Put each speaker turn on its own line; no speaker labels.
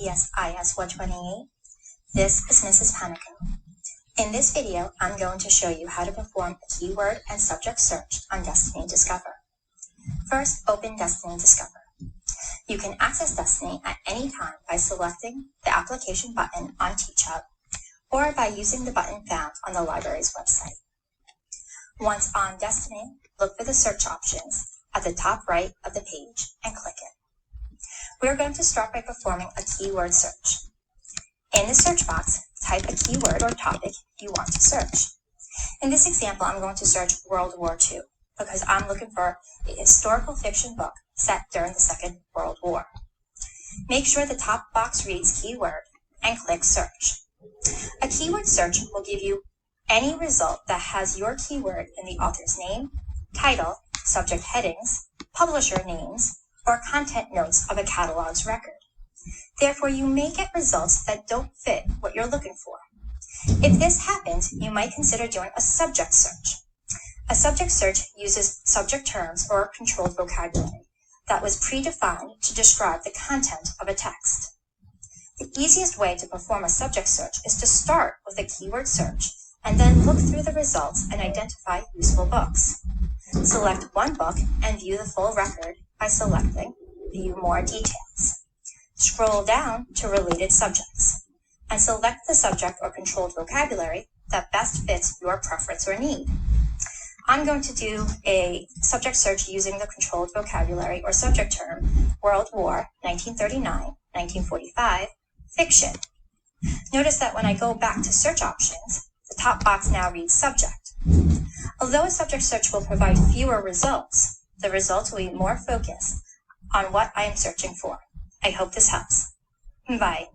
IPSIS 128. This is Mrs. Panico. In this video, I'm going to show you how to perform a keyword and subject search on Destiny Discover. First, open Destiny Discover. You can access Destiny at any time by selecting the application button on TeachHub or by using the button found on the library's website. Once on Destiny, look for the search options at the top right of the page and click it. We're going to start by performing a keyword search. In the search box, type a keyword or topic you want to search. In this example, I'm going to search World War II because I'm looking for a historical fiction book set during the Second World War. Make sure the top box reads keyword and click search. A keyword search will give you any result that has your keyword in the author's name, title, subject headings, publisher names, or content notes of a catalog's record. Therefore, you may get results that don't fit what you're looking for. If this happens, you might consider doing a subject search. A subject search uses subject terms or controlled vocabulary that was predefined to describe the content of a text. The easiest way to perform a subject search is to start with a keyword search and then look through the results and identify useful books. Select one book and view the full record by selecting View More Details. Scroll down to Related Subjects and select the subject or controlled vocabulary that best fits your preference or need. I'm going to do a subject search using the controlled vocabulary or subject term World War 1939-1945 fiction. Notice that when I go back to search options, the top box now reads subject. Although a subject search will provide fewer results, the results will be more focused on what I am searching for. I hope this helps. Bye.